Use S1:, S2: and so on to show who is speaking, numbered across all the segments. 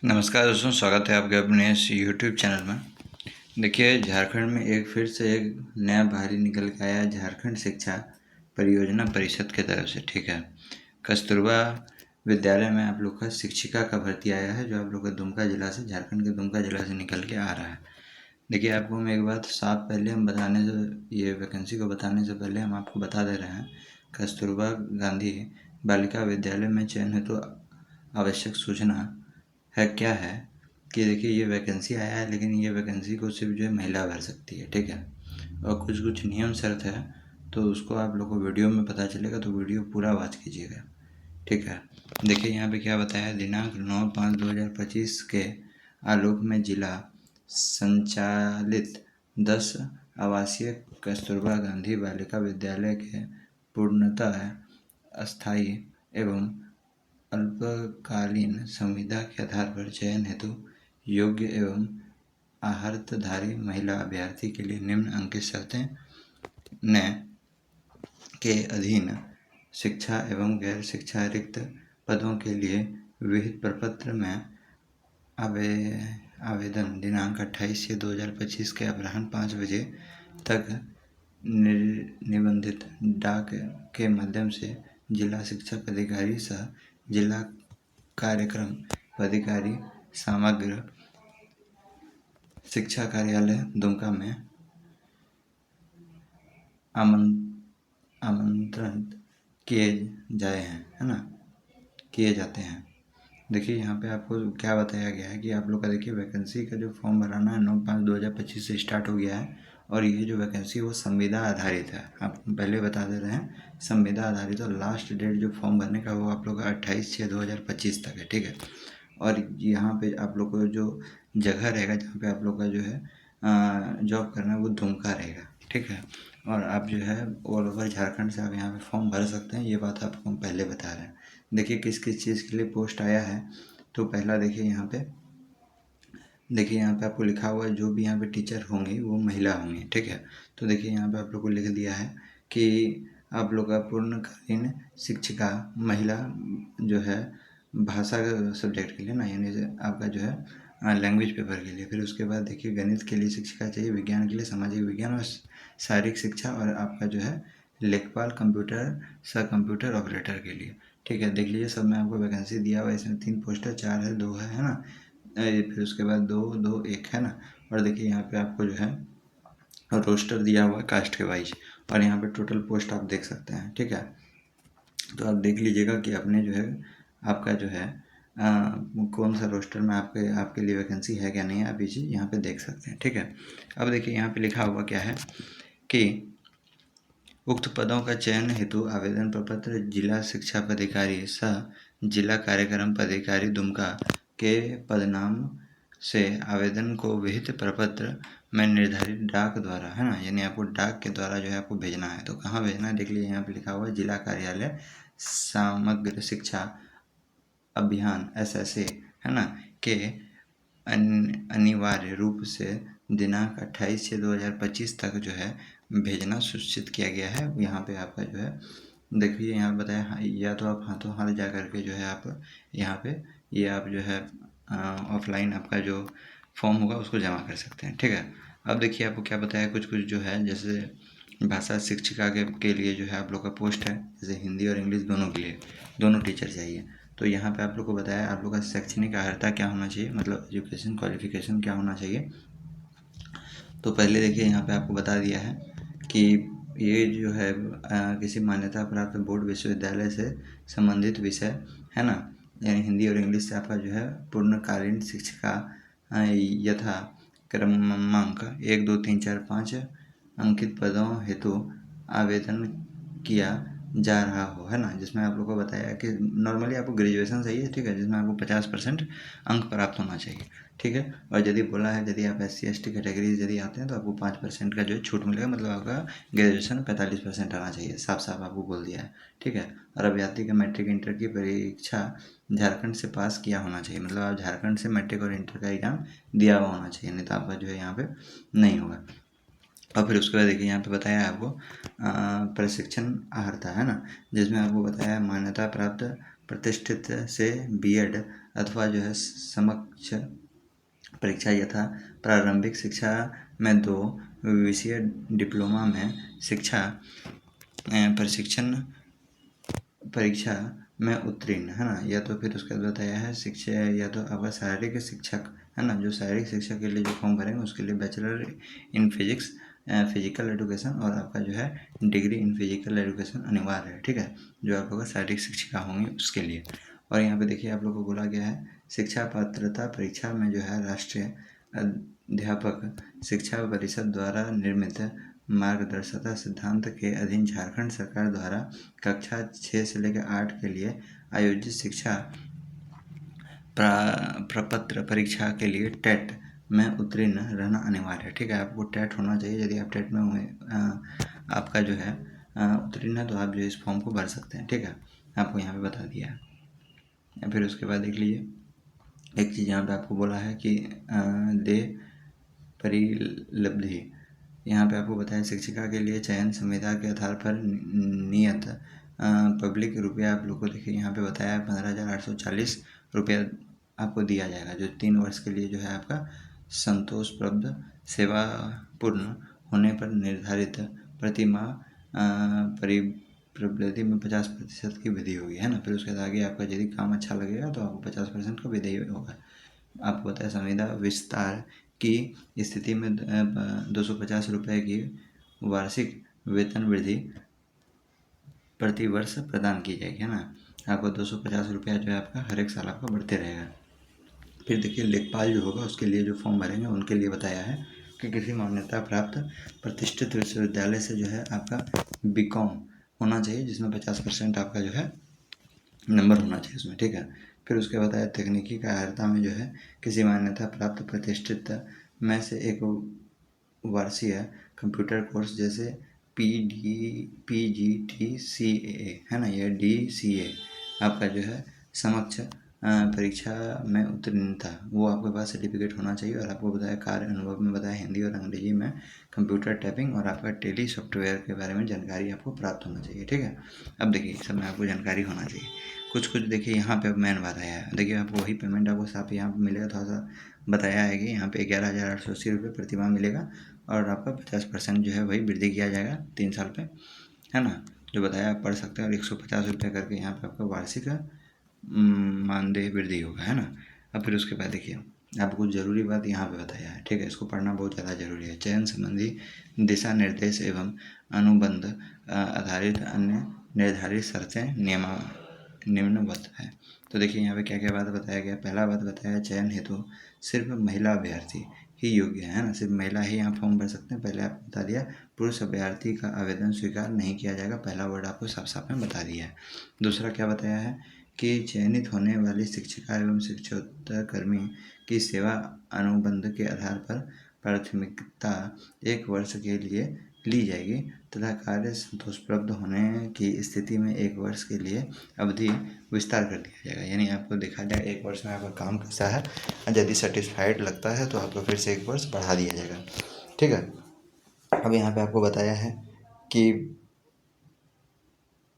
S1: नमस्कार दोस्तों, स्वागत है आपके अपने इस यूट्यूब चैनल में। देखिए, झारखंड में एक फिर से एक नया बाहरी निकल के आया है झारखंड शिक्षा परियोजना परिषद की तरफ से। ठीक है, कस्तूरबा विद्यालय में आप लोग का शिक्षिका का भर्ती आया है, जो आप लोग का दुमका जिला से, झारखंड के दुमका जिला से निकल के आ रहा है। देखिए, आपको हम एक बात साफ पहले हम बताने से, ये वैकेंसी को बताने से पहले हम आपको बता दे रहे हैं, कस्तूरबा गांधी बालिका विद्यालय में चयन हेतु आवश्यक सूचना है क्या है कि देखिए, ये वैकेंसी आया है, लेकिन ये वैकेंसी को सिर्फ जो है महिला भर सकती है। ठीक है, और कुछ कुछ नियम शर्त है, तो उसको आप लोग को वीडियो में पता चलेगा, तो वीडियो पूरा वॉच कीजिएगा। ठीक है, देखिए यहाँ पे क्या बताया, दिनांक 9/5/2025 के आलोक में जिला संचालित 10 आवासीय कस्तूरबा गांधी बालिका विद्यालय के पूर्णतः अस्थायी एवं अल्पकालीन संविदा के आधार पर चयन हेतु योग्य एवं अर्हताधारी महिला अभ्यर्थी के लिए निम्न अंकित शर्तें ने के अधीन शिक्षा एवं गैर शिक्षा रिक्त पदों के लिए विहित प्रपत्र में आवेदन दिनांक 28/6/2025 के अपराह्न 5 बजे तक निबंधित डाक के माध्यम से जिला शिक्षा पदाधिकारी सह जिला कार्यक्रम पदाधिकारी समग्र शिक्षा कार्यालय दुमका में आमंत्रित किए जाए हैं, है ना, किए जाते हैं। देखिए यहाँ पे आपको क्या बताया गया है कि आप लोग का देखिए, वैकेंसी का जो फॉर्म भराना है 9/5/2025 से स्टार्ट हो गया है, और ये जो वैकेंसी वो संविदा आधारित है। आपको पहले बता दे रहे हैं, संविदा आधारित, और लास्ट डेट जो फॉर्म भरने का वो आप लोग का 28/6/2025 तक है। ठीक है, और यहाँ पे आप लोग को जो जगह रहेगा जहाँ पे आप लोग का जो है जॉब करना है, वो दुमका रहेगा। ठीक है, और आप जो है ऑल ओवर झारखंड से आप यहाँ पे फॉर्म भर सकते हैं, ये बात आपको हम पहले बता रहे हैं। देखिए किस किस चीज़ के लिए पोस्ट आया है, तो पहला देखिए यहाँ पे, देखिए यहाँ पे आपको लिखा हुआ है जो भी यहाँ पे टीचर होंगी वो महिला होंगी। ठीक है, तो देखिए यहाँ पे आप लोग को लिख दिया है कि आप लोग का पूर्णकालीन शिक्षिका महिला जो है भाषा सब्जेक्ट के लिए ना, यानी आपका जो है लैंग्वेज पेपर के लिए। फिर उसके बाद देखिए गणित के लिए शिक्षिका चाहिए, विज्ञान के लिए सामाजिक विज्ञान और शारीरिक शिक्षा, और आपका जो है लेखपाल कंप्यूटर सह कंप्यूटर ऑपरेटर के लिए। ठीक है, देख लीजिए सब में आपको वैकेंसी दिया हुआ है, इसमें 3 पोस्टर, 4 है, 2 है ना, फिर उसके बाद 2 2 1 है ना। और देखिए यहाँ पे आपको जो है रोस्टर दिया हुआ है कास्ट के वाइज, और यहाँ पे टोटल पोस्ट आप देख सकते हैं। ठीक है, तो आप देख लीजिएगा कि अपने जो है आपका जो है कौन सा रोस्टर में आपके लिए वैकेंसी है क्या नहीं है, आप ये चीज़ यहाँ पे देख सकते हैं। ठीक है, अब देखिए यहाँ पे लिखा हुआ क्या है कि उक्त पदों का चयन हेतु आवेदन प्रपत्र जिला शिक्षा पदाधिकारी सह जिला कार्यक्रम पदाधिकारी दुमका के पदनाम से आवेदन को विहित प्रपत्र में निर्धारित डाक द्वारा, है ना, यानी आपको डाक के द्वारा जो है आपको भेजना है। तो कहाँ भेजना है, देख लीजिए यहाँ पे लिखा हुआ है जिला कार्यालय समग्र शिक्षा अभियान SSA, है ना, के अनिवार्य रूप से दिनांक 28/6/2025 तक जो है भेजना सुनिश्चित किया गया है। यहाँ पे आपका जो है देखिए यहाँ बताया, या तो आप हाथों हाथ जा करके जो है आप यहाँ पे ये आप जो है ऑफलाइन आपका जो फॉर्म होगा उसको जमा कर सकते हैं। ठीक है, अब देखिए आपको क्या बताया, कुछ कुछ जो है जैसे भाषा शिक्षिका के लिए जो है आप लोग का पोस्ट है, जैसे हिंदी और इंग्लिश दोनों के लिए, दोनों टीचर चाहिए। तो यहाँ पे आप लोग को बताया आप लोग का शैक्षणिक अर्हता क्या होना चाहिए, मतलब एजुकेशन क्वालिफिकेशन क्या होना चाहिए। तो पहले देखिए यहाँ पे आपको बता दिया है कि ये जो है किसी मान्यता प्राप्त बोर्ड विश्वविद्यालय से संबंधित विषय, है ना, यानी हिंदी और इंग्लिश से आपका जो है पूर्णकालीन शिक्षिका यथा क्रमांक 1 2 3 4 5 अंकित पदों हेतु आवेदन किया जा रहा हो, है ना, जिसमें आप लोग को बताया कि नॉर्मली आपको ग्रेजुएशन चाहिए। ठीक है, जिसमें आपको 50% अंक प्राप्त होना चाहिए। ठीक है, और यदि बोला है यदि आप SC ST कैटेगरी यदि आते हैं तो आपको 5% का जो है छूट मिलेगा, मतलब आपका ग्रेजुएशन 45% आना चाहिए, साफ साफ आपको बोल दिया है। ठीक है, और अभ्यर्थी का मैट्रिक इंटर की परीक्षा झारखंड से पास किया होना चाहिए, मतलब आप झारखंड से मैट्रिक और इंटर का एग्जाम दिया हुआ होना चाहिए, नहीं तो आपका जो है यहाँ पे नहीं होगा। और फिर उसके बाद देखिए यहाँ पे बताया है आपको प्रशिक्षण अर्हता, है ना, जिसमें आपको बताया मान्यता प्राप्त प्रतिष्ठित से बीएड अथवा जो है समकक्ष परीक्षा यथा प्रारंभिक शिक्षा में 2 विषय डिप्लोमा में शिक्षा प्रशिक्षण परीक्षा में उत्तीर्ण है ना, या तो फिर उसके बाद बताया है शिक्षा या तो आपका शारीरिक शिक्षक है ना, जो शारीरिक शिक्षा के लिए जो फॉर्म भरेंगे उसके लिए bachelor in physics physical education और आपका जो है डिग्री इन फिजिकल एजुकेशन अनिवार्य है। ठीक है, जो आप लोग शारीरिक शिक्षिका होंगी उसके लिए। और यहाँ पे देखिए आप लोग को बोला गया है शिक्षा पात्रता परीक्षा में जो है राष्ट्रीय अध्यापक शिक्षा परिषद द्वारा निर्मित मार्गदर्शिता सिद्धांत के अधीन झारखंड सरकार द्वारा कक्षा 6 से लेकर 8 के लिए आयोजित शिक्षा प्रपत्र परीक्षा के लिए टेट में उत्तीर्ण रहना अनिवार्य है। ठीक है, आपको टेट होना चाहिए। यदि आप टेट में हुए आपका जो है उत्तीर्ण है तो आप जो इस फॉर्म को भर सकते हैं। ठीक है, आपको यहाँ पे बता दिया है। फिर उसके बाद देख लीजिए एक चीज़ यहाँ पे आपको बोला है कि दे परिलब्धि, यहाँ पे आपको बताया शिक्षिका के लिए चयन संविदा के आधार पर नियत पब्लिक रुपया आप लोग को देखिए यहाँ पे बताया 15,840 रुपया आपको दिया जाएगा, जो 3 वर्ष के लिए जो है आपका संतोषप्रद सेवा पूर्ण होने पर निर्धारित प्रतिमाह परिप्रवृत्ति में 50% की वृद्धि होगी है ना। फिर उसके बाद आगे आपका यदि काम अच्छा लगेगा तो आपको 50% का वृद्धि होगा। आपको बताया संविदा विस्तार की स्थिति में 250 रुपये की वार्षिक वेतन वृद्धि प्रति वर्ष प्रदान की जाएगी है ना। आपको 250 रुपया जो है आपका हर एक साल आपका बढ़ते रहेगा। फिर देखिए लेखपाल जो होगा उसके लिए जो फॉर्म भरेंगे उनके लिए बताया है कि किसी मान्यता प्राप्त प्रतिष्ठित विश्वविद्यालय से जो है आपका बीकॉम होना चाहिए, जिसमें 50% आपका जो है नंबर होना चाहिए उसमें। ठीक है, फिर उसके बताया तकनीकी सहायता में जो है किसी मान्यता प्राप्त प्रतिष्ठित में से एक वर्षीय कंप्यूटर कोर्स जैसे PGT-CA है ना, यह DCA आपका जो है समक्ष परीक्षा में उत्तीर्णता वो आपके पास सर्टिफिकेट होना चाहिए। और आपको बताया कार्य अनुभव में बताया हिंदी और अंग्रेजी में कंप्यूटर टाइपिंग और आपका टेली सॉफ्टवेयर के बारे में जानकारी आपको प्राप्त होना चाहिए। ठीक है, अब देखिए सब में आपको जानकारी होना चाहिए। कुछ देखिए यहाँ पे मेन बात आया है, देखिए आपको वही पेमेंट आपको साफ यहाँ पे मिलेगा। थोड़ा सा बताया है कि यहाँ पे 11,880 रुपये प्रतिमाह मिलेगा और आपका 50% जो है वही वृद्धि किया जाएगा 3 साल पे है ना, जो बताया आप पढ़ सकते हैं। और 150 रुपये करके यहाँ पे आपका वार्षिक मानदेय वृद्धि होगा है ना। अब फिर उसके बाद देखिए आपको ज़रूरी बात यहाँ पे बताया है। ठीक है, इसको पढ़ना बहुत ज़्यादा जरूरी है। चयन संबंधी दिशा निर्देश एवं अनुबंध आधारित अन्य निर्धारित शर्तें निम्नवत है। तो देखिए यहाँ पे क्या क्या बात बताया गया। पहला बात बताया चयन हेतु सिर्फ महिला अभ्यर्थी ही योग्य है ना, सिर्फ महिला ही यहाँ फॉर्म भर सकते हैं। पहले आपको बता दिया पुरुष अभ्यर्थी का आवेदन स्वीकार नहीं किया जाएगा, पहला वर्ड आपको साफ साफ में बता दिया है। दूसरा क्या बताया है कि चयनित होने वाली शिक्षिका एवं शिक्षकोत्तर कर्मी की सेवा अनुबंध के आधार पर प्राथमिकता 1 वर्ष के लिए ली जाएगी तथा कार्य संतोषप्रद होने की स्थिति में 1 वर्ष के लिए अवधि विस्तार कर दिया जाएगा। यानी आपको देखा जाए 1 वर्ष में आपका काम कैसा है, यदि सेटिस्फाइड लगता है तो आपको फिर से 1 वर्ष बढ़ा दिया जाएगा। ठीक है, अब यहाँ पे आपको बताया है कि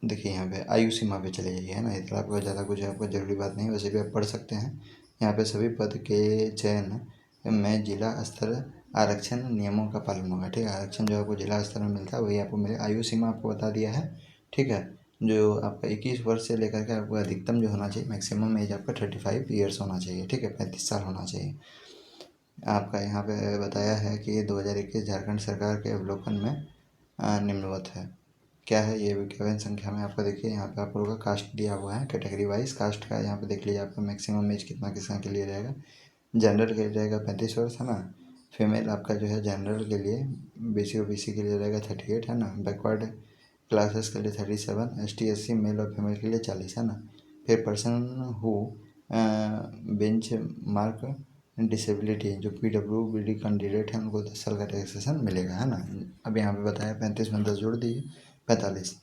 S1: देखिए यहाँ पे आयु सीमा पे चले जाइए है ना, इतना आपको ज़्यादा कुछ आपको ज़रूरी बात नहीं, वैसे भी आप पढ़ सकते हैं। यहाँ पे सभी पद के चयन में जिला स्तर आरक्षण नियमों का पालन होगा। ठीक है, आरक्षण जो आपको जिला स्तर में मिलता है वही आपको मिलेगा। आयु सीमा आपको बता दिया है। ठीक है, जो आपका 21 वर्ष से लेकर के आपको अधिकतम जो होना चाहिए मैक्सिमम एज आपका 35 ईयर्स होना चाहिए। ठीक है, 35 साल होना चाहिए। आपका यहाँ पे बताया है कि 2021 झारखंड सरकार के अवलोकन में निम्नवत है। क्या है ये विज्ञापन संख्या में आपका देखिए यहाँ पे आप लोगों का कास्ट दिया हुआ है, कैटेगरी वाइज कास्ट का यहाँ पे देख लीजिए आपका मैक्सिमम एज कितना किसका के लिए रहेगा। जनरल के लिए रहेगा 35 वर्ष है ना। फीमेल आपका जो है जनरल के लिए BC OBC के लिए रहेगा 38 है ना। बैकवर्ड क्लासेस के लिए 37, ST SC मेल और फीमेल के लिए 40 है ना। फिर person who bench mark disability जो PWBD कैंडिडेट है उनको 10 साल का टैक्सेशन मिलेगा है ना। अब यहाँ पे बताया 35 में 10 जोड़ दीजिए 45।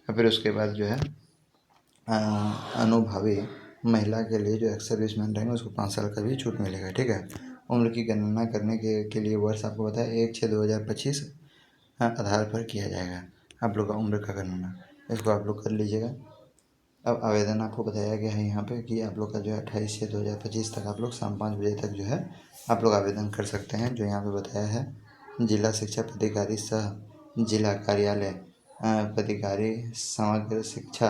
S1: और फिर उसके बाद जो है अनुभवी महिला के लिए जो एक्स सर्विसमैन रहेंगे उसको 5 साल का भी छूट मिलेगा। ठीक है, उम्र की गणना करने के लिए वर्ष आपको बताया 1/6/2025 आधार पर किया जाएगा आप लोग का उम्र का गणना, इसको आप लोग कर लीजिएगा। अब आवेदन आपको बताया गया है यहाँ पे कि आप लोग का जो है 28/6/2025 तक आप लोग शाम 5 बजे तक जो है आप लोग आवेदन कर सकते हैं। जो यहाँ पे बताया है, जिला शिक्षा पदाधिकारी सह जिला कार्यालय पदाधिकारी समग्र शिक्षा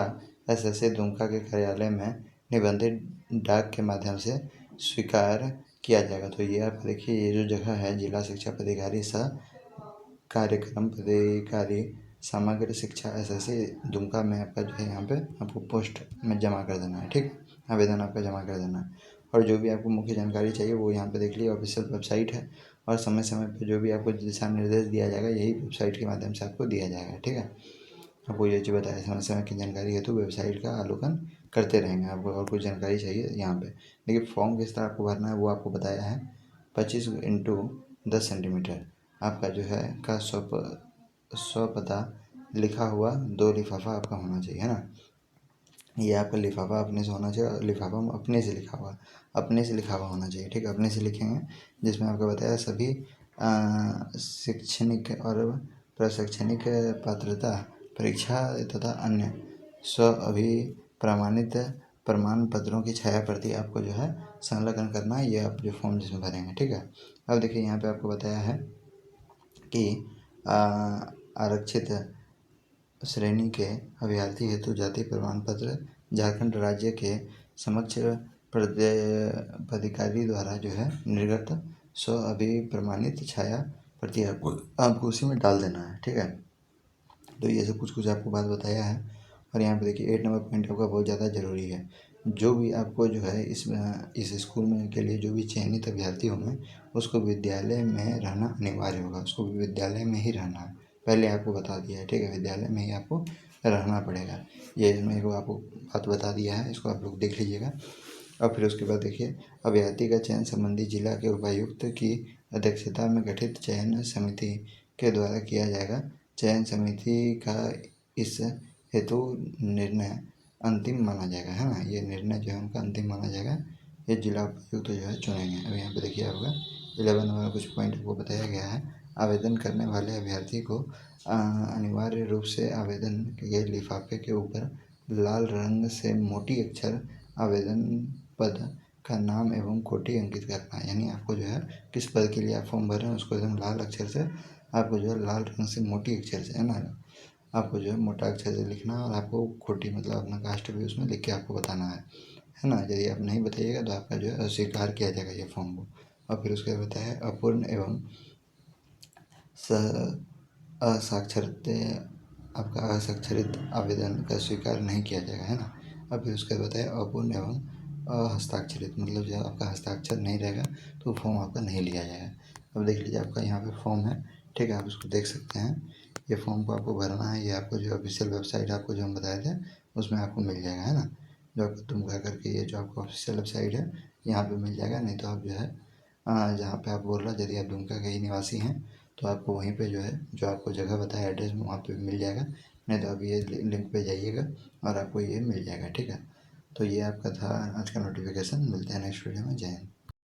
S1: SSC दुमका के कार्यालय में निबंधित डाक के माध्यम से स्वीकार किया जाएगा। तो ये आप देखिए, ये जो जगह है जिला शिक्षा पदाधिकारी सह कार्यक्रम पदाधिकारी समग्र शिक्षा SSC दुमका में आपका जो है यहाँ पे आपको पोस्ट में जमा कर देना है। ठीक, आवेदन आपका जमा कर देना है। और जो भी आपको मुख्य जानकारी चाहिए वो यहाँ पे देख लीजिए, ऑफिशियल वेबसाइट है। और समय समय पे जो भी आपको दिशा निर्देश दिया जाएगा यही वेबसाइट के माध्यम से आपको दिया जाएगा। ठीक है, आपको ये चीज़ बताया, समय समय की जानकारी है तो वेबसाइट का अवलोकन करते रहेंगे। आपको और कुछ जानकारी चाहिए यहाँ पे देखिए, फॉर्म किस तरह आपको भरना है वो आपको बताया है। 25x10 सेंटीमीटर आपका जो है का सौ पता लिखा हुआ 2 लिफाफा आपका होना चाहिए, है ना। ये आपका लिफाफा अपने से होना चाहिए, लिफाफा अपने से लिखा हुआ होना चाहिए। ठीक है, अपने से लिखेंगे, जिसमें आपको बताया सभी शैक्षणिक और प्रशैक्षणिक पात्रता परीक्षा तथा अन्य प्रमाणित प्रमाण पत्रों की छाया प्रति आपको जो है संलग्न करना है। ये आप जो फॉर्म जिसमें भरेंगे। ठीक है, अब देखिए यहाँ पे आपको बताया है कि आरक्षित श्रेणी के अभ्यर्थी हेतु जाति प्रमाण पत्र झारखंड राज्य के समक्ष पदाधिकारी द्वारा जो है निर्गत अभिप्रमाणित छाया प्रति आपको उसी में डाल देना है। ठीक है, तो ये सब कुछ आपको बात बताया है। और यहाँ पे देखिए 8 नंबर पॉइंट आपका बहुत ज़्यादा ज़रूरी है। जो भी आपको जो है इस स्कूल में के लिए जो भी चयनित अभ्यर्थी होंगे उसको विद्यालय में रहना अनिवार्य होगा। उसको विद्यालय में ही रहना है, पहले आपको बता दिया है। ठीक है, विद्यालय में ही आपको रहना पड़ेगा। ये इसमें को आपको बात बता दिया है, इसको आप लोग देख लीजिएगा। और फिर उसके बाद देखिए, अभ्यर्थी का चयन संबंधी जिला के उपायुक्त की अध्यक्षता में गठित चयन समिति के द्वारा किया जाएगा। चयन समिति का इस हेतु निर्णय अंतिम माना जाएगा, है ना। ये निर्णय जो है उनका अंतिम माना जाएगा। ये जिला उपायुक्त जो है चुनेंगे। अब यहाँ पे देखिए आपका 11 नंबर कुछ पॉइंट आपको बताया गया है। आवेदन करने वाले अभ्यर्थी को अनिवार्य रूप से आवेदन के लिफाफे के ऊपर लाल रंग से मोटी अक्षर आवेदन पद का नाम एवं कोटि अंकित करना है। यानी आपको जो है किस पद के लिए आप फॉर्म भर रहे हैं उसको एकदम लाल अक्षर से आपको जो है लाल रंग से मोटी अक्षर से, है ना, आपको जो है मोटा अक्षर से लिखना है। और आपको खोटी मतलब अपना कास्ट भी उसमें लिख के आपको बताना है ना। यदि आप नहीं बताइएगा तो आपका जो है अस्वीकार किया जाएगा ये फॉर्म को। और फिर उसके बाद बताया अपूर्ण एवं असाक्षरित आपका असाक्षरित आवेदन का स्वीकार नहीं किया जाएगा, है ना। अब फिर उसके बाद बताया अपूर्ण एवं हस्ताक्षरित, मतलब जब आपका हस्ताक्षर नहीं रहेगा तो फॉर्म आपका नहीं लिया जाएगा। अब देख लीजिए आपका यहाँ पे फॉर्म है। ठीक है, आप उसको देख सकते हैं। ये फॉर्म को आपको भरना है। ये आपको जो ऑफिशियल वेबसाइट आपको जो हम बताए थे उसमें आपको मिल जाएगा, है ना। जो आपको दुमका करके ये जो आपको ऑफिशियल वेबसाइट है यहाँ पे मिल जाएगा। नहीं तो आप जो है जहाँ पे आप बोल रहे हैं, यदि आप दुमका के ही निवासी हैं तो आपको वहीं पे जो है जो आपको जगह बताया एड्रेस में वहाँ पे मिल जाएगा। नहीं तो आप ये लिंक पे जाइएगा और आपको ये मिल जाएगा। ठीक है, तो ये आपका था आज का नोटिफिकेशन। मिलते हैं नेक्स्ट वीडियो में। जय हिंद।